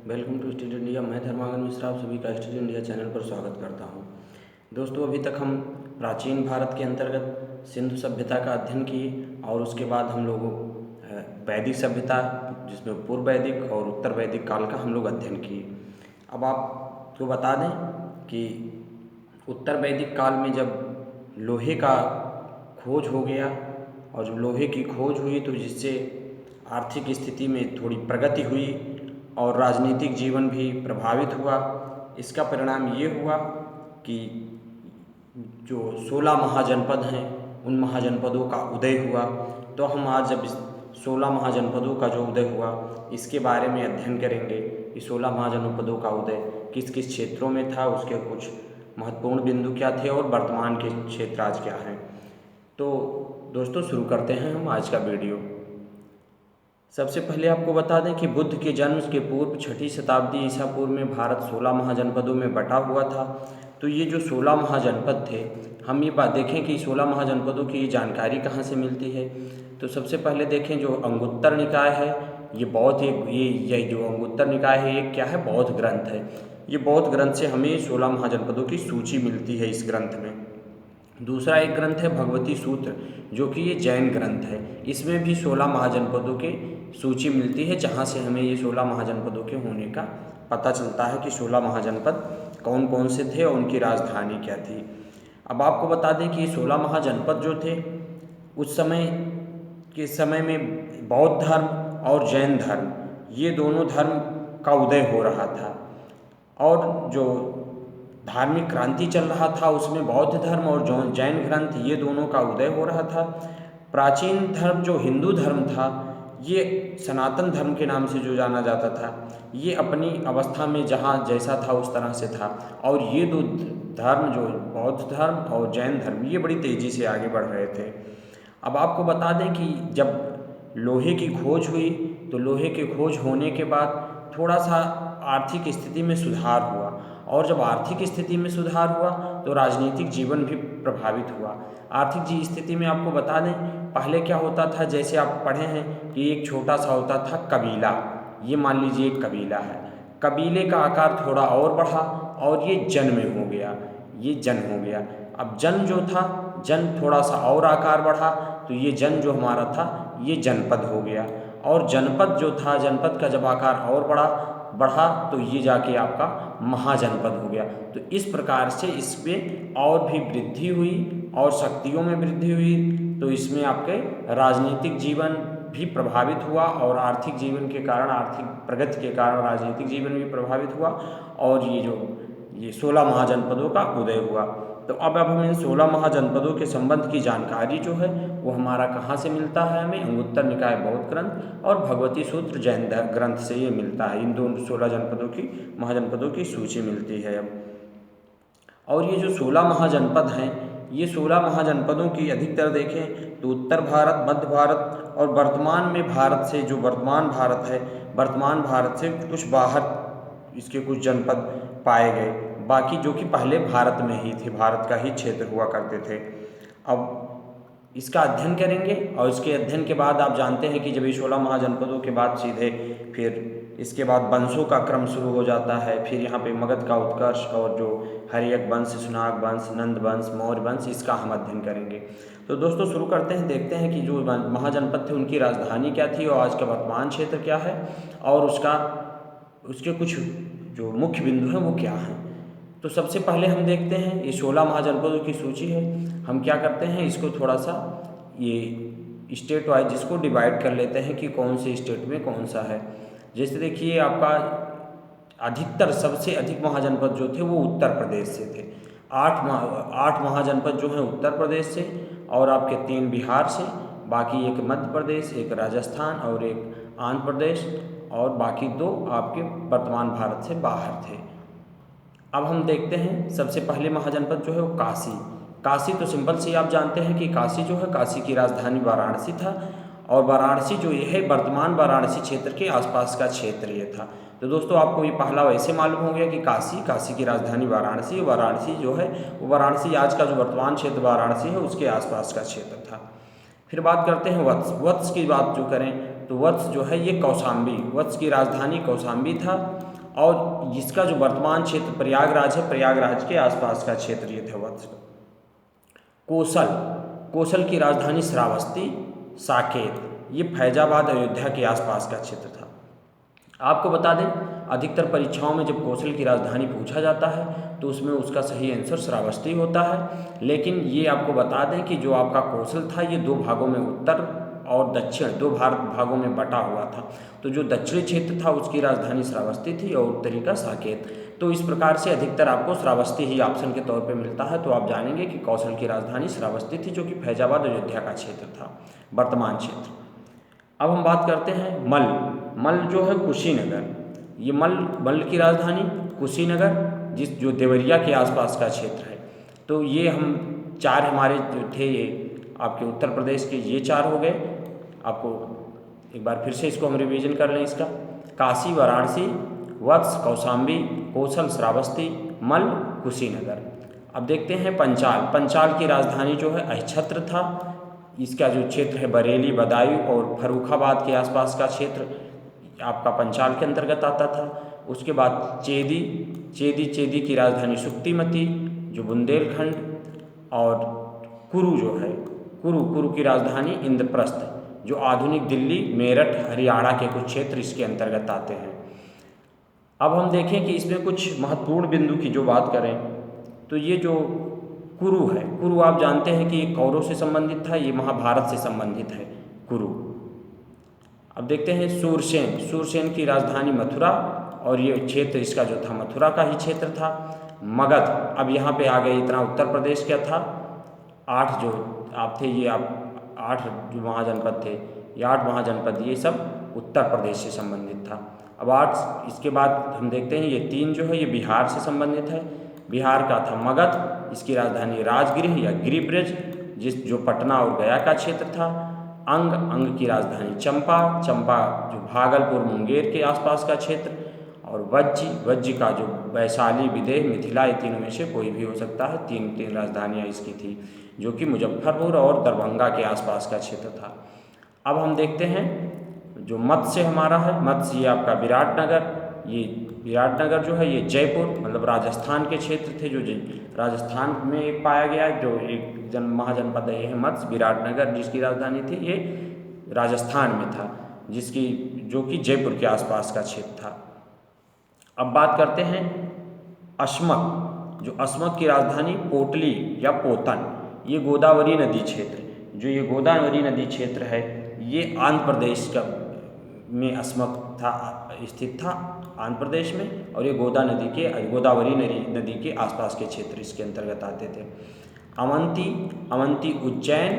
Welcome to study India. मैं धर्मागन मिश्रा आप सभी का स्टडी इंडिया चैनल पर स्वागत करता हूं। दोस्तों, अभी तक हम प्राचीन भारत के अंतर्गत सिंधु सभ्यता का अध्ययन किए और उसके बाद हम लोग वैदिक सभ्यता, जिसमें पूर्व वैदिक और उत्तर वैदिक काल का हम लोग अध्ययन किए। अब आपको बता दें कि उत्तर वैदिक काल में जब लोहे का खोज हो गया और जब लोहे की खोज हुई तो जिससे आर्थिक स्थिति में थोड़ी प्रगति हुई और राजनीतिक जीवन भी प्रभावित हुआ। इसका परिणाम ये हुआ कि जो 16 महाजनपद हैं उन महाजनपदों का उदय हुआ। तो हम आज जब इस 16 महाजनपदों का जो उदय हुआ इसके बारे में अध्ययन करेंगे कि 16 महाजनपदों का उदय किस किस क्षेत्रों में था, उसके कुछ महत्वपूर्ण बिंदु क्या थे और वर्तमान के क्षेत्र आज क्या हैं। तो दोस्तों, शुरू करते हैं हम आज का वीडियो। सबसे पहले आपको बता दें कि बुद्ध के जन्म के पूर्व 6ठी शताब्दी ईसा पूर्व में भारत 16 महाजनपदों में बटा हुआ था। तो ये जो 16 महाजनपद थे, हम ये बात देखें कि 16 महाजनपदों की जानकारी कहाँ से मिलती है। तो सबसे पहले देखें जो अंगुत्तर निकाय है, ये बौद्ध ये जो अंगुत्तर निकाय है ये क्या है, बौद्ध ग्रंथ है। ये बौद्ध ग्रंथ से हमें 16 महाजनपदों की सूची मिलती है इस ग्रंथ में। दूसरा एक ग्रंथ है भगवती सूत्र, जो कि ये जैन ग्रंथ है। इसमें भी 16 महाजनपदों की सूची मिलती है, जहाँ से हमें ये 16 महाजनपदों के होने का पता चलता है कि 16 महाजनपद कौन कौन से थे और उनकी राजधानी क्या थी। अब आपको बता दें कि ये 16 महाजनपद जो थे उस समय में बौद्ध धर्म और जैन धर्म, ये दोनों धर्म का उदय हो रहा था और जो धार्मिक क्रांति चल रहा था उसमें बौद्ध धर्म और जैन ग्रंथ ये दोनों का उदय हो रहा था। प्राचीन धर्म जो हिंदू धर्म था, ये सनातन धर्म के नाम से जो जाना जाता था, ये अपनी अवस्था में जहाँ जैसा था उस तरह से था। और ये दो धर्म जो बौद्ध धर्म और जैन धर्म, ये बड़ी तेज़ी से आगे बढ़ रहे थे। अब आपको बता दें कि जब लोहे की खोज हुई तो लोहे की खोज होने के बाद थोड़ा सा आर्थिक स्थिति में सुधार हुआ और जब आर्थिक स्थिति में सुधार हुआ तो राजनीतिक जीवन भी प्रभावित हुआ। आर्थिक स्थिति में आपको बता दें, पहले क्या होता था, जैसे आप पढ़े हैं कि एक छोटा सा होता था कबीला। ये मान लीजिए एक कबीला है, कबीले का आकार थोड़ा और बढ़ा और ये जन में हो गया, ये जन हो गया। अब जन जो था, जन थोड़ा सा और आकार बढ़ा तो ये जन जो हमारा था ये जनपद हो गया। और जनपद जो था, जनपद का जब आकार और बढ़ा तो ये जाके आपका महाजनपद हो गया। तो इस प्रकार से इसमें और भी वृद्धि हुई और शक्तियों में वृद्धि हुई। तो इसमें आपके राजनीतिक जीवन भी प्रभावित हुआ और आर्थिक जीवन के कारण, आर्थिक प्रगति के कारण राजनीतिक जीवन भी प्रभावित हुआ और ये 16 महाजनपदों का उदय हुआ। तो अब हम इन 16 महाजनपदों के संबंध की जानकारी जो है वो हमारा कहाँ से मिलता है, हमें अंगुत्तर निकाय बौद्ध ग्रंथ और भगवती सूत्र जैन ग्रंथ से ये मिलता है। इन दोनों 16 जनपदों की महाजनपदों की सूची मिलती है अब। और ये जो 16 महाजनपद हैं, ये 16 महाजनपदों की अधिकतर देखें तो उत्तर भारत, मध्य भारत और वर्तमान में भारत से जो वर्तमान भारत है, वर्तमान भारत से कुछ बाहर इसके कुछ जनपद पाए गए, बाकी जो कि पहले भारत में ही थे, भारत का ही क्षेत्र हुआ करते थे। अब इसका अध्ययन करेंगे और इसके अध्ययन के बाद आप जानते हैं कि जब ये 16 महाजनपदों के बाद सीधे फिर इसके बाद वंशों का क्रम शुरू हो जाता है। फिर यहाँ पे मगध का उत्कर्ष और जो हर्यक वंश, सुनाग वंश, नंद वंश, मौर्य वंश, इसका हम अध्ययन करेंगे। तो दोस्तों शुरू करते हैं, देखते हैं कि जो महाजनपद थे उनकी राजधानी क्या थी और आज का वर्तमान क्षेत्र क्या है और उसके कुछ जो मुख्य बिंदु हैं वो क्या हैं। तो सबसे पहले हम देखते हैं ये 16 महाजनपदों की सूची है। हम क्या करते हैं, इसको थोड़ा सा ये स्टेट वाइज इसको डिवाइड कर लेते हैं कि कौन से स्टेट में कौन सा है। जैसे देखिए आपका अधिकतर सबसे अधिक महाजनपद जो थे वो उत्तर प्रदेश से थे। 8 महाजनपद जो हैं उत्तर प्रदेश से और आपके 3 बिहार से, बाकी एक मध्य प्रदेश, एक राजस्थान और एक आंध्र प्रदेश और बाकी 2 आपके वर्तमान भारत से बाहर थे। अब हम देखते हैं सबसे पहले महाजनपद जो है वो काशी तो सिंपल से आप जानते हैं कि काशी जो है, काशी की राजधानी वाराणसी था और वाराणसी जो ये है वर्तमान वाराणसी क्षेत्र के आसपास का क्षेत्र ये था। तो दोस्तों आपको ये पहला वैसे मालूम हो गया कि काशी की राजधानी वाराणसी, वाराणसी जो है वो वाराणसी आज का जो वर्तमान क्षेत्र वाराणसी है उसके आसपास का क्षेत्र था। फिर बात करते हैं वत्स की बात जो करें तो वत्स जो है ये कौशाम्बी, वत्स की राजधानी कौशाम्बी था और इसका जो वर्तमान क्षेत्र प्रयागराज है, प्रयागराज के आसपास का क्षेत्र ये था वत्स। कोसल, कोसल की राजधानी श्रावस्ती, साकेत, ये फैजाबाद अयोध्या के आसपास का क्षेत्र था। आपको बता दें अधिकतर परीक्षाओं में जब कौशल की राजधानी पूछा जाता है तो उसमें उसका सही आंसर श्रावस्ती होता है, लेकिन ये आपको बता दें कि जो आपका कौशल था ये दो भागों में, उत्तर और दक्षिण, दो भागों में बटा हुआ था। तो जो दक्षिणी क्षेत्र था उसकी राजधानी श्रावस्ती थी और उत्तरी का साकेत। तो इस प्रकार से अधिकतर आपको श्रावस्ती ही ऑप्शन के तौर पे मिलता है। तो आप जानेंगे कि कौशल की राजधानी श्रावस्ती थी, जो कि फैजाबाद अयोध्या का क्षेत्र था, वर्तमान क्षेत्र। अब हम बात करते हैं मल। मल जो है कुशीनगर, ये मल की राजधानी कुशीनगर, जो देवरिया के आसपास का क्षेत्र है। तो ये हम चार हमारे जो थे ये आपके उत्तर प्रदेश के ये चार हो गए। आपको एक बार फिर से इसको हम रिवीजन कर लें इसका। काशी वाराणसी, वत्स कौशाम्बी, कौशल श्रावस्ती, मल कुशीनगर। अब देखते हैं पंचाल। पंचाल की राजधानी जो है अहिच्छत्र था। इसका जो क्षेत्र है बरेली, बदायूं और फर्रुखाबाद के आसपास का क्षेत्र आपका पंचाल के अंतर्गत आता था। उसके बाद चेदी की राजधानी सुक्तिमती, जो बुंदेलखंड, और कुरु जो है, कुरु की राजधानी इंद्रप्रस्थ, जो आधुनिक दिल्ली, मेरठ, हरियाणा के कुछ क्षेत्र इसके अंतर्गत आते हैं। अब हम देखें कि इसमें कुछ महत्वपूर्ण बिंदु की जो बात करें तो ये जो कुरु है, कुरु आप जानते हैं कि ये कौरों से संबंधित था, ये महाभारत से संबंधित है कुरु। अब देखते हैं सूरसेन। सूरसेन की राजधानी मथुरा और ये क्षेत्र इसका जो था मथुरा का ही क्षेत्र था। मगध, अब यहाँ पे आ गए, इतना उत्तर प्रदेश क्या था, 8 जो आप थे ये आप 8 जो महाजनपद थे, ये 8 महाजनपद ये सब उत्तर प्रदेश से संबंधित था। अब 8 इसके बाद हम देखते हैं ये 3 जो है ये बिहार से संबंधित है। बिहार का था मगध, इसकी राजधानी राजगृह या गिरिब्रज, जो पटना और गया का क्षेत्र था। अंग की राजधानी चंपा जो भागलपुर मुंगेर के आसपास का क्षेत्र। और वज्जी का जो वैशाली, विदेह, मिथिला, ये तीनों में से कोई भी हो सकता है। तीन राजधानियाँ इसकी थी, जो कि मुजफ्फरपुर और दरभंगा के आसपास का क्षेत्र था। अब हम देखते हैं जो मत्स्य हमारा है, मत्स्य ये आपका विराटनगर, ये विराटनगर जो है ये जयपुर मतलब राजस्थान के क्षेत्र थे, जो राजस्थान में पाया गया, जो एक महाजनपद है ये है मत्स्य। विराटनगर जिसकी राजधानी थी ये राजस्थान में था, जो कि जयपुर के आसपास का क्षेत्र था। अब बात करते हैं अस्मक। जो अस्मक की राजधानी पोटली या पोतन, ये गोदावरी नदी क्षेत्र, जो ये गोदावरी नदी क्षेत्र है ये आंध्र प्रदेश में अस्मक स्थित था, आंध्र प्रदेश में। और ये गोदावरी नदी के आसपास के क्षेत्र इसके अंतर्गत आते थे। अवंती उज्जैन,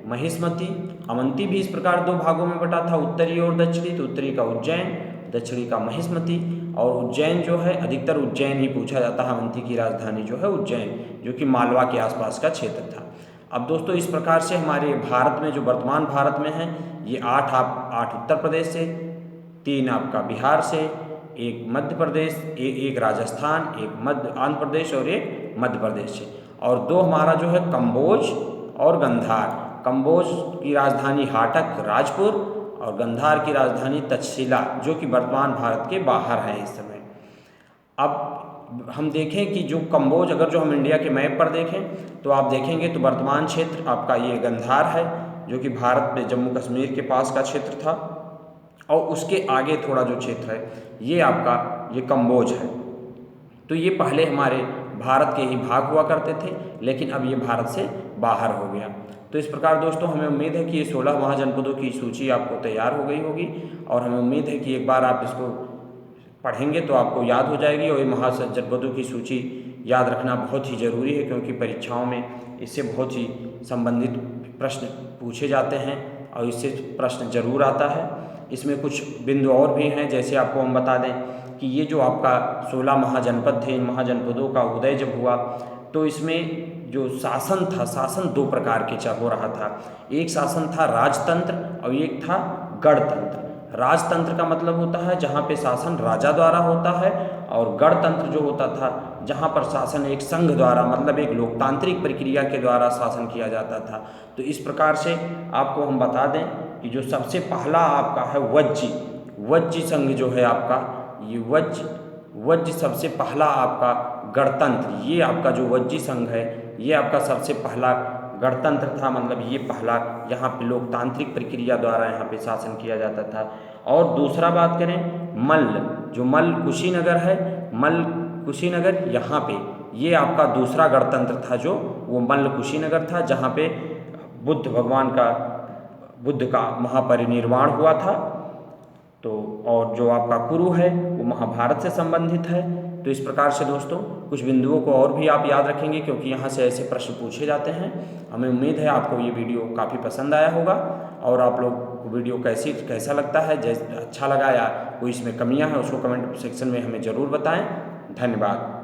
महिष्मती। अवंती भी इस प्रकार 2 भागों में बटा था, उत्तरी और दक्षिणी। तो उत्तरी का उज्जैन, दक्षिणी का महिष्मती। और उज्जैन जो है अधिकतर उज्जैन ही पूछा जाता है। अवंती की राजधानी जो है उज्जैन, जो कि मालवा के आसपास का क्षेत्र था। अब दोस्तों इस प्रकार से हमारे भारत में जो वर्तमान भारत में है ये 8 उत्तर प्रदेश से, 3 आपका बिहार से, 1 मध्य प्रदेश, एक राजस्थान, एक आंध्र प्रदेश और एक मध्य प्रदेश से, और 2 हमारा जो है कंबोज और गंधार। कंबोज की राजधानी हाटक, राजपुर, और गंधार की राजधानी तक्षशिला, जो कि वर्तमान भारत के बाहर है इस समय। अब हम देखें कि जो कंबोज, अगर जो हम इंडिया के मैप पर देखें तो आप देखेंगे तो वर्तमान क्षेत्र आपका ये गंधार है, जो कि भारत में जम्मू कश्मीर के पास का क्षेत्र था। और उसके आगे थोड़ा जो क्षेत्र है ये आपका ये कंबोज है। तो ये पहले हमारे भारत के ही भाग हुआ करते थे, लेकिन अब ये भारत से बाहर हो गया। तो इस प्रकार दोस्तों हमें उम्मीद है कि ये 16 महाजनपदों की सूची आपको तैयार हो गई होगी, और हमें उम्मीद है कि एक बार आप इसको पढ़ेंगे तो आपको याद हो जाएगी। और ये महाजनपदों की सूची याद रखना बहुत ही ज़रूरी है, क्योंकि परीक्षाओं में इससे बहुत ही संबंधित प्रश्न पूछे जाते हैं और इससे प्रश्न जरूर आता है। इसमें कुछ बिंदु और भी हैं, जैसे आपको हम बता दें कि ये जो आपका 16 महाजनपद थे, इन महाजनपदों का उदय जब हुआ तो इसमें जो शासन था, शासन 2 प्रकार के हो रहा था। एक शासन था राजतंत्र और एक था गणतंत्र। राजतंत्र का मतलब होता है जहाँ पे शासन राजा द्वारा होता है, और गणतंत्र जो होता था जहाँ पर शासन एक संघ द्वारा मतलब एक लोकतांत्रिक प्रक्रिया के द्वारा शासन किया जाता था। तो इस प्रकार से आपको हम बता दें कि जो सबसे पहला आपका है वज्जी संघ जो है आपका, ये वज्ज सबसे पहला आपका गणतंत्र, ये आपका जो वज्जी संघ है ये आपका सबसे पहला गणतंत्र था। मतलब ये पहला यहाँ पे लोकतांत्रिक प्रक्रिया द्वारा यहाँ पे शासन किया जाता था। और दूसरा बात करें मल्ल, जो मल्ल कुशीनगर है, मल्ल कुशीनगर यहाँ पे ये आपका दूसरा गणतंत्र था, जो वो मल्ल कुशीनगर था जहाँ पे बुद्ध का महापरिनिर्वाण हुआ था। तो और जो आपका कुरु है वो महाभारत से संबंधित है। तो इस प्रकार से दोस्तों कुछ बिंदुओं को और भी आप याद रखेंगे, क्योंकि यहाँ से ऐसे प्रश्न पूछे जाते हैं। हमें उम्मीद है आपको ये वीडियो काफ़ी पसंद आया होगा, और आप लोग को वीडियो कैसा लगता है, जैसे अच्छा लगा या कोई इसमें कमियाँ हैं उसको कमेंट सेक्शन में हमें ज़रूर बताएं। धन्यवाद।